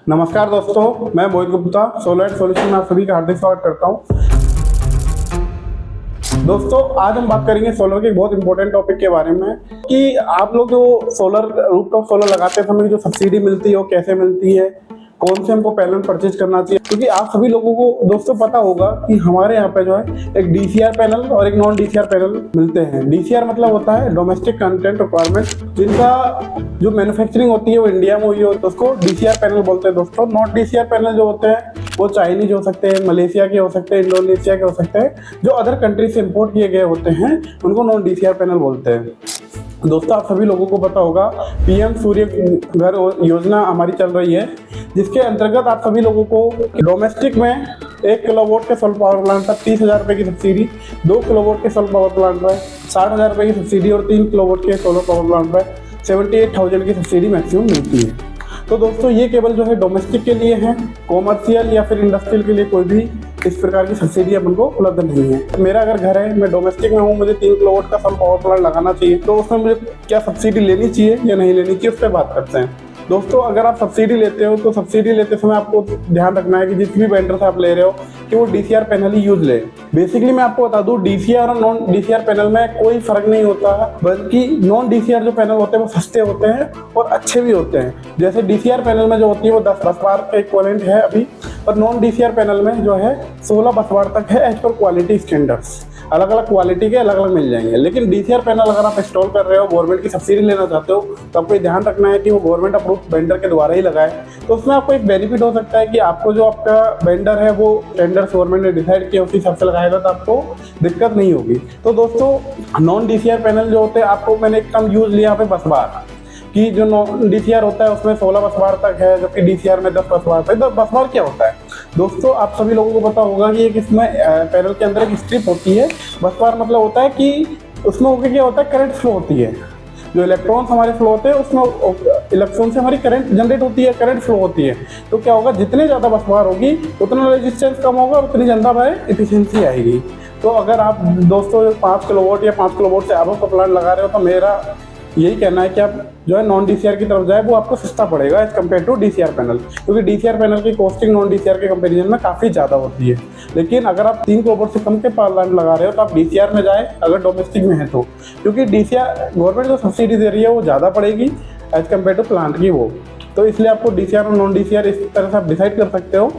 नमस्कार दोस्तों, मैं मोहित गुप्ता सोलर सॉल्यूशन में आप सभी का हार्दिक स्वागत करता हूं। दोस्तों, आज हम बात करेंगे सोलर के एक बहुत इंपॉर्टेंट टॉपिक के बारे में कि आप लोग जो सोलर रूफटॉप सोलर लगाते समय जो सब्सिडी मिलती है वो कैसे मिलती है, कौन से हमको पैनल परचेज करना चाहिए। क्योंकि आप सभी लोगों को दोस्तों पता होगा कि हमारे यहाँ पे जो है एक डीसीआर पैनल और एक नॉन डीसीआर पैनल मिलते हैं। डीसीआर मतलब होता है डोमेस्टिक कंटेंट रिक्वायरमेंट, जिनका जो मैन्युफैक्चरिंग होती है वो इंडिया में हुई हो तो उसको डीसीआर पैनल बोलते हैं। दोस्तों, नॉन डीसीआर पैनल जो होते हैं वो चाइनीज हो सकते हैं, मलेशिया के हो सकते हैं, इंडोनेशिया के हो सकते हैं, जो अदर कंट्री से इंपोर्ट किए गए होते हैं उनको नॉन डीसीआर पैनल बोलते हैं। दोस्तों, आप सभी लोगों को पता होगा पीएम सूर्य घर योजना हमारी चल रही है, जिसके अंतर्गत आप सभी लोगों को डोमेस्टिक में 1 किलोवाट के सोलर पावर प्लांट पर 30,000 रुपये की सब्सिडी, 2 किलोवाट के सोलर पावर प्लांट पर 60,000 रुपये की सब्सिडी और 3 किलोवाट के सोलर पावर प्लांट पर 78,000 की सब्सिडी मैक्सिमम मिलती है। तो दोस्तों, ये केवल जो है डोमेस्टिक के लिए है, कॉमर्शियल या फिर इंडस्ट्रियल के लिए कोई भी इस प्रकार की सब्सिडी अपन को उपलब्ध नहीं है। मेरा अगर घर है, मैं डोमेस्टिक में हूँ, मुझे 3 किलोवाट का सोलर पावर प्लांट लगाना चाहिए, तो उसमें मुझे क्या सब्सिडी लेनी चाहिए या नहीं लेनी चाहिए, उस पर बात करते हैं। दोस्तों, अगर आप सब्सिडी लेते हो तो सब्सिडी लेते समय आपको ध्यान रखना है कि जिस भी वेंडर से आप ले रहे हो कि वो डीसीआर पैनल ही यूज ले। बेसिकली मैं आपको बता दूं, डीसीआर और नॉन डीसीआर पैनल में कोई फर्क नहीं होता, बल्कि नॉन डीसीआर जो पैनल होते हैं वो सस्ते होते हैं और अच्छे भी होते हैं। जैसे डीसीआर पैनल में जो होती है वो 10 बस बार का इक्विवेलेंट है अभी, और नॉन डीसीआर पैनल में जो है 16 बस बार तक है एज पर क्वालिटी स्टैंडर्ड्स। अलग अलग क्वालिटी के अलग अलग मिल जाएंगे। लेकिन डीसीआर पैनल अगर आप इंस्टॉल कर रहे हो, गवर्नमेंट की सब्सिडी लेना चाहते हो, तो आपको ध्यान रखना है कि वो गवर्नमेंट अप्रूव वेंडर के द्वारा ही लगाए। तो उसमें आपको एक बेनिफिट हो सकता है कि आपको जो आपका वेंडर है वो टेंडर्स गवर्नमेंट ने डिसाइड किया उसी हिसाब से लगाएगा, तो आपको दिक्कत नहीं होगी। तो दोस्तों, नॉन डीसीआर पैनल जो होते हैं, आपको मैंने एक कम यूज लिया पे बस बार कि जो नॉन डीसीआर होता है उसमें 16 बस बार तक है, जबकि डीसीआर में 10 बस बार तक। 10 बस बार क्या होता है दोस्तों, आप सभी लोगों को पता होगा कि एक इसमें पैनल के अंदर एक स्ट्रिप होती है। बस बार मतलब होता है कि उसमें होकर क्या होता है, करंट फ्लो होती है। जो इलेक्ट्रॉन्स हमारे फ्लो होते हैं उसमें इलेक्ट्रॉन से हमारी करंट जनरेट होती है, करंट फ्लो होती है। तो क्या होगा, जितने ज़्यादा बस बार होगी उतना रेजिस्टेंस कम होगा, उतनी ज़्यादा भाई इफिशियंसी आएगी। तो अगर आप दोस्तों 5 किलोवाट या 5 किलोवाट से अबव का प्लांट लगा रहे हो, तो मेरा यही कहना है कि आप जो है नॉन डीसीआर की तरफ जाए, वो आपको सस्ता पड़ेगा as compare to DCR panel, क्योंकि डीसीआर पैनल की कॉस्टिंग नॉन डीसीआर के कंपैरिजन में काफ़ी ज़्यादा होती है। लेकिन अगर आप 3 किलोवाट से कम के प्लांट लगा रहे हो तो आप डीसीआर में जाए अगर डोमेस्टिक में है तो, क्योंकि डीसीआर गवर्नमेंट जो सब्सिडी दे रही है वो ज़्यादा पड़ेगी एज कम्पेयर टू प्लांट की वो। तो इसलिए आपको डीसीआर और नॉन डीसीआर इस तरह से आप डिसाइड कर सकते हो